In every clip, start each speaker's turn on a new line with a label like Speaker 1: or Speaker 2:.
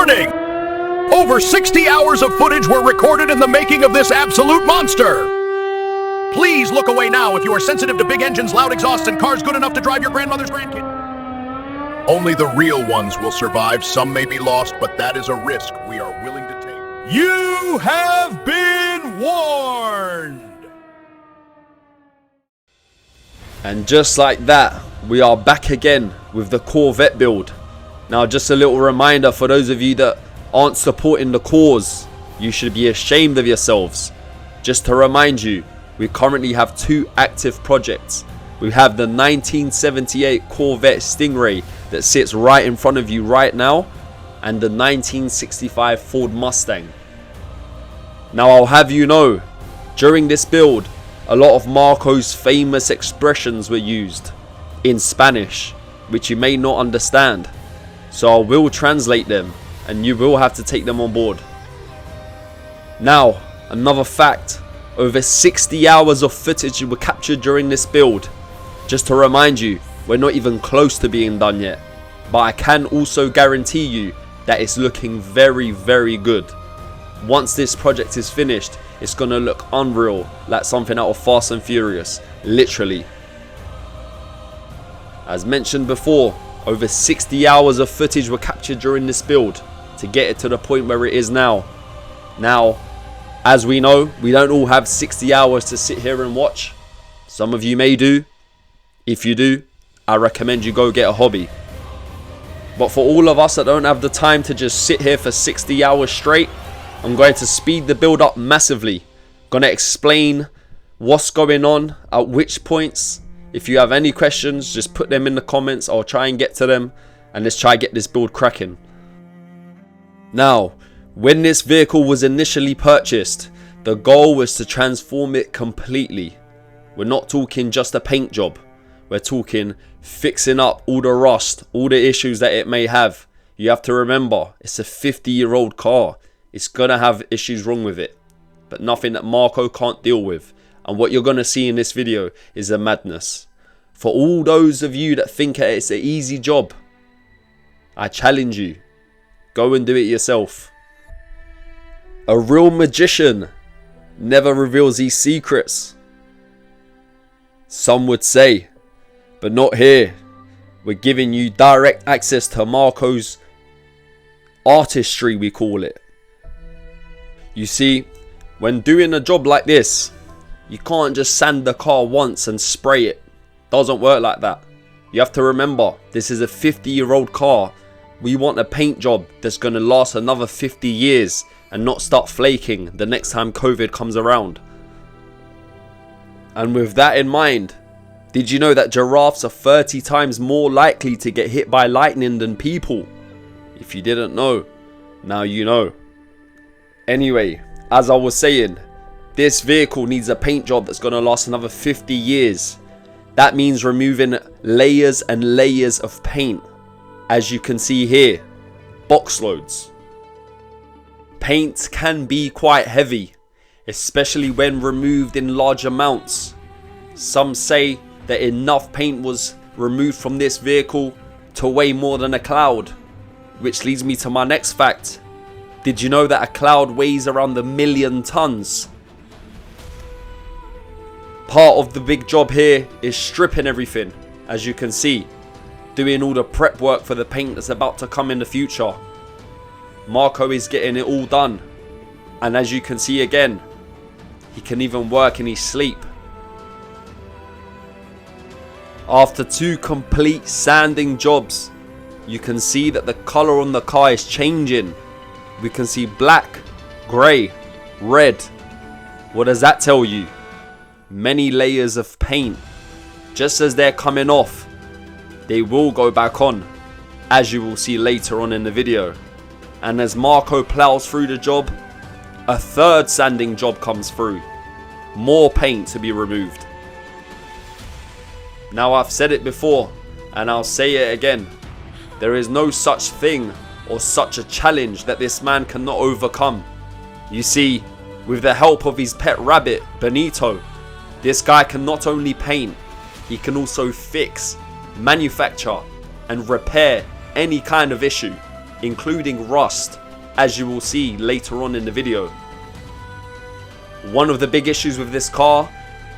Speaker 1: Warning! Over 60 hours of footage were recorded in the making of this absolute monster. Please look away now if you are sensitive to big engines, loud exhausts, and cars good enough to drive your grandmother's grandkid. Only the real ones will survive. Some may be lost, but that is a risk we are willing to take. You have been warned!
Speaker 2: And just like that, we are back again with the Corvette build. Now, just a little reminder for those of you that aren't supporting the cause, you should be ashamed of yourselves. Just to remind you, we currently have two active projects. We have the 1978 Corvette Stingray that sits right in front of you right now, and the 1965 Ford Mustang. Now, I'll have you know, during this build, a lot of Marco's famous expressions were used in Spanish, which you may not understand. So I will translate them, and you will have to take them on board. Now, another fact, over 60 hours of footage were captured during this build. Just to remind you, we're not even close to being done yet, but I can also guarantee you that it's looking very, very good. Once this project is finished, it's gonna look unreal, like something out of Fast and Furious, literally. As mentioned before, over 60 hours of footage were captured during this build to get it to the point where it is now. Now, as we know, we don't all have 60 hours to sit here and watch. Some of you may do. If you do, I recommend you go get a hobby. But for all of us that don't have the time to just sit here for 60 hours straight, I'm going to speed the build up massively. Going to explain what's going on at which points. If you have any questions, just put them in the comments. I'll try and get to them, and let's try and get this build cracking. Now, when this vehicle was initially purchased, the goal was to transform it completely. We're not talking just a paint job. We're talking fixing up all the rust, all the issues that it may have. You have to remember, it's a 50-year-old car. It's gonna have issues wrong with it, but nothing that Marco can't deal with. And what you're gonna see in this video is a madness. For all those of you that think it's an easy job, I challenge you, go and do it yourself. A real magician never reveals these secrets, some would say, but not here. We're giving you direct access to Marco's artistry, we call it. You see, when doing a job like this, you can't just sand the car once and spray it. Doesn't work like that. You have to remember, this is a 50-year-old car. We want a paint job that's going to last another 50 years and not start flaking the next time COVID comes around. And with that in mind, did you know that giraffes are 30 times more likely to get hit by lightning than people? If you didn't know, now you know. Anyway, as I was saying, this vehicle needs a paint job that's going to last another 50 years. That means removing layers and layers of paint. As you can see here, box loads. Paint can be quite heavy, especially when removed in large amounts. Some say that enough paint was removed from this vehicle to weigh more than a cloud. Which leads me to my next fact. Did you know that a cloud weighs around 1 million tons? Part of the big job here is stripping everything, as you can see. Doing all the prep work for the paint that's about to come in the future. Marco is getting it all done. And as you can see again, he can even work in his sleep. After 2 complete sanding jobs, you can see that the colour on the car is changing. We can see black, grey, red. What does that tell you? Many layers of paint. Just as they're coming off, they will go back on, as you will see later on in the video. And as Marco plows through the job, a 3rd sanding job comes through. More paint to be removed. Now, I've said it before, and I'll say it again. There is no such thing or such a challenge that this man cannot overcome. You see, with the help of his pet rabbit, Benito, this guy can not only paint, he can also fix, manufacture, and repair any kind of issue. including rust, as you will see later on in the video. One of the big issues with this car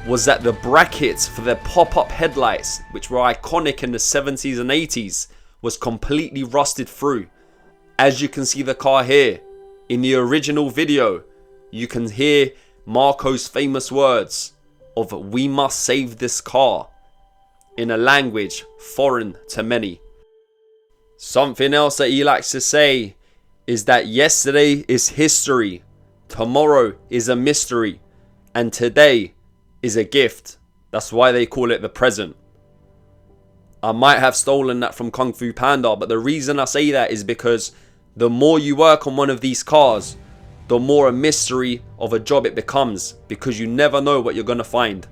Speaker 2: was that the brackets for the pop-up headlights, which were iconic in the 70s and 80s, was completely rusted through. As you can see the car here, in the original video, you can hear Marco's famous words of "we must save this car," in a language foreign to many. Something else that he likes to say is that yesterday is history, tomorrow is a mystery, and today is a gift. That's why they call it the present. I might have stolen that from Kung Fu Panda, but the reason I say that is because the more you work on one of these cars, the more a mystery of a job it becomes, because you never know what you're going to find.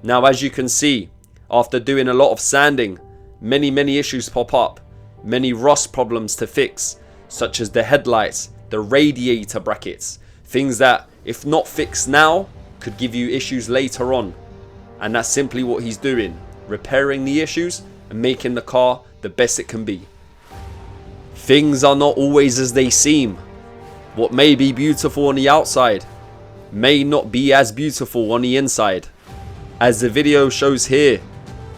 Speaker 2: Now, as you can see, after doing a lot of sanding, many issues pop up, many rust problems to fix, such as the headlights, the radiator brackets, things that, if not fixed now, could give you issues later on. And that's simply what he's doing, repairing the issues and making the car the best it can be. Things are not always as they seem. What may be beautiful on the outside may not be as beautiful on the inside. As the video shows here,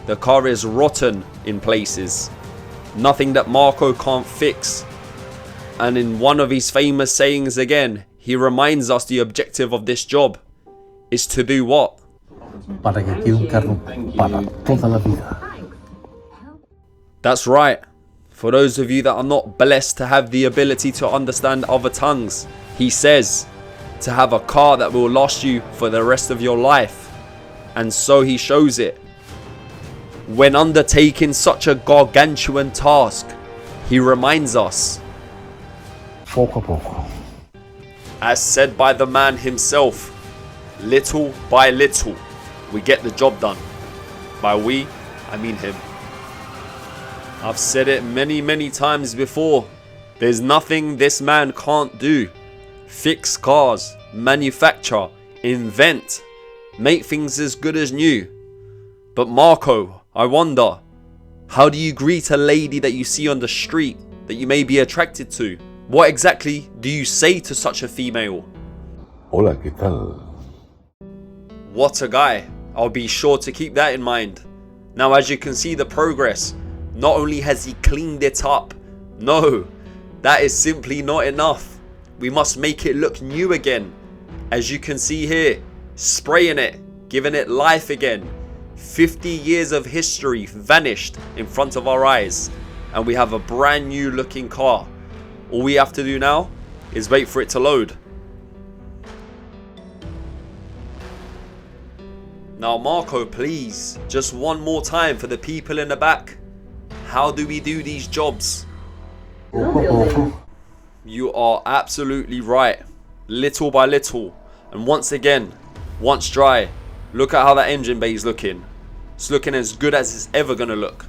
Speaker 2: the car is rotten in places. Nothing that Marco can't fix. And in one of his famous sayings again, he reminds us the objective of this job is to do what?
Speaker 3: Para que quede un carro para toda la vida.
Speaker 2: That's right. For those of you that are not blessed to have the ability to understand other tongues, he says to have a car that will last you for the rest of your life. And so he shows it. When undertaking such a gargantuan task, he reminds us,
Speaker 3: Poco a poco.
Speaker 2: as said by the man himself, little by little, we get the job done. By we, I mean him. I've said it many times before. There's nothing this man can't do. Fix cars, manufacture, invent, make things as good as new. But Marco, I wonder, how do you greet a lady that you see on the street that you may be attracted to? What exactly do you say to such a female?
Speaker 3: Hola, ¿qué tal?
Speaker 2: What a guy. I'll be sure to keep that in mind. Now, as you can see the progress, not only has he cleaned it up, no, that is simply not enough. We must make it look new again. As you can see here, spraying it, giving it life again. 50 years of history vanished in front of our eyes, and we have a brand new looking car. All we have to do now is wait for it to load. Now Marco, please, just one more time for the people in the back. How do we do these jobs? You are absolutely right. Little by little. And once again, once dry, look at how that engine bay is looking. It's looking as good as it's ever going to look.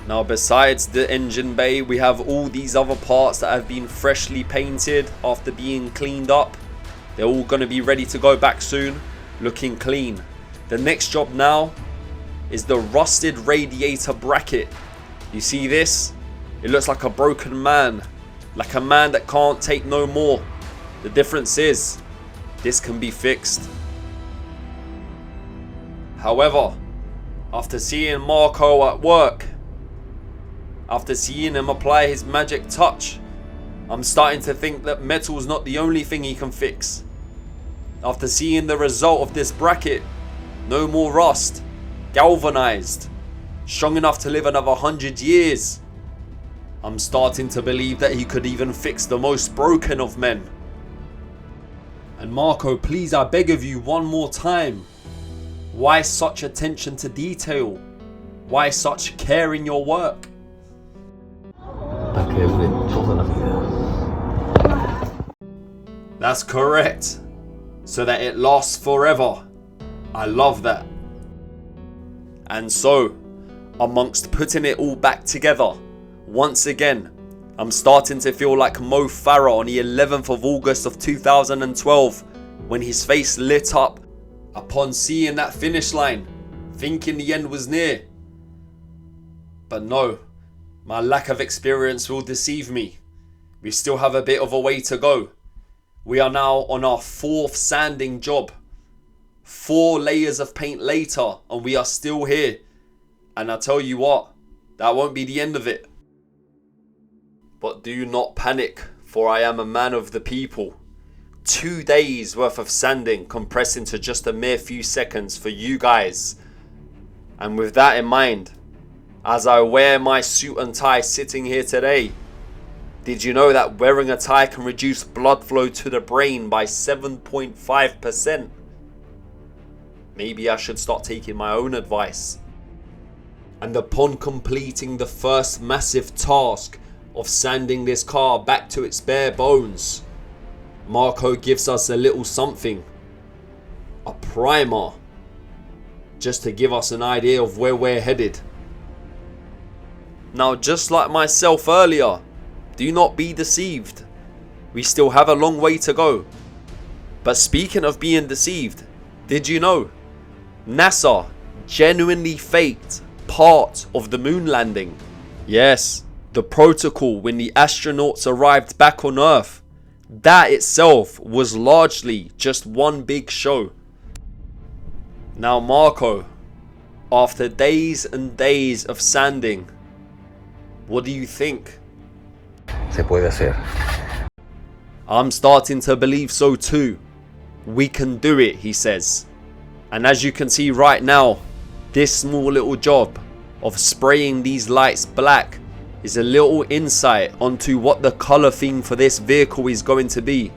Speaker 2: Now, besides the engine bay, we have all these other parts that have been freshly painted after being cleaned up. They're all going to be ready to go back soon, looking clean. The next job now is the rusted radiator bracket. You see this? It looks like a broken man, like a man that can't take no more. The difference is, this can be fixed. However, after seeing Marco at work, after seeing him apply his magic touch, I'm starting to think that metal's not the only thing he can fix. After seeing the result of this bracket, no more rust, galvanized, strong enough to live another 100 years. I'm starting to believe that he could even fix the most broken of men. And Marco, please, I beg of you one more time. Why such attention to detail? Why such care in your work? That's correct. So that it lasts forever. I love that. And so, amongst putting it all back together, once again, I'm starting to feel like Mo Farah on the 11th of August of 2012 when his face lit up upon seeing that finish line, thinking the end was near. But no, my lack of experience will deceive me. We still have a bit of a way to go. We are now on our 4th sanding job. 4 layers of paint later and we are still here. And I tell you what, that won't be the end of it. But do not panic, for I am a man of the people. 2 days worth of sanding compressed into just a mere few seconds for you guys. And with that in mind, as I wear my suit and tie sitting here today, did you know that wearing a tie can reduce blood flow to the brain by 7.5%? Maybe I should start taking my own advice. And upon completing the first massive task of sanding this car back to its bare bones, Marco gives us a little something. A primer. Just to give us an idea of where we're headed. Now, just like myself earlier, do not be deceived. We still have a long way to go. But speaking of being deceived, did you know NASA genuinely faked part of the moon landing? Yes, the protocol when the astronauts arrived back on Earth, that itself was largely just one big show. Now Marco, after days and days of sanding, what do you think?
Speaker 3: Se puede hacer.
Speaker 2: I'm starting to believe so too. We can do it, he says. And as you can see right now, this small little job of spraying these lights black is a little insight onto what the color theme for this vehicle is going to be.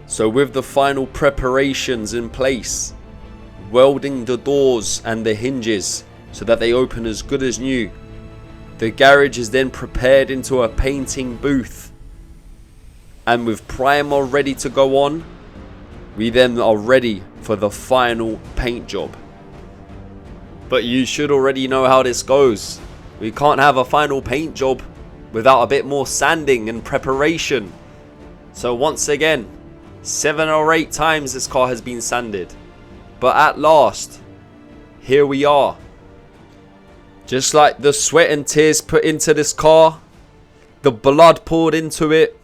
Speaker 2: So with the final preparations in place, welding the doors and the hinges so that they open as good as new, the garage is then prepared into a painting booth. And with primer ready to go on, we then are ready for the final paint job. But you should already know how this goes. We can't have a final paint job without a bit more sanding and preparation. So once again, 7 or 8 times this car has been sanded. But at last, here we are. Just like the sweat and tears put into this car, the blood poured into it,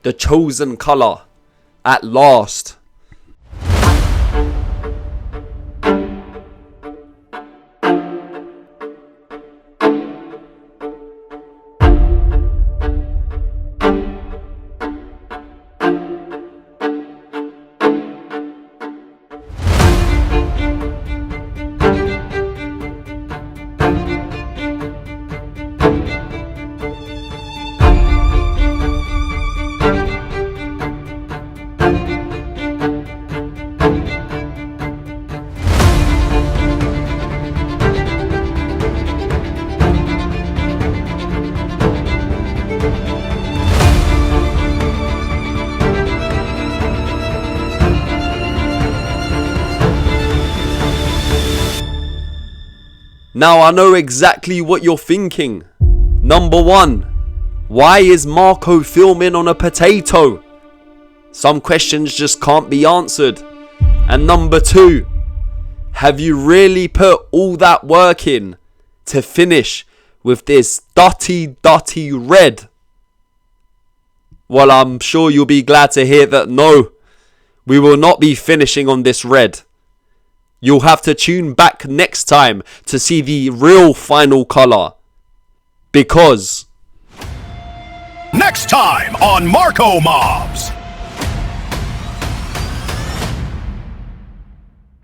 Speaker 2: the chosen colour, at last. Now I know exactly what you're thinking. Number 1, why is Marco filming on a potato? Some questions just can't be answered. And number 2, have you really put all that work in to finish with this dirty red? Well, I'm sure you'll be glad to hear that no, we will not be finishing on this red. You'll have to tune back next time to see the real final colour. Because...
Speaker 1: Next time on Marco Mobs.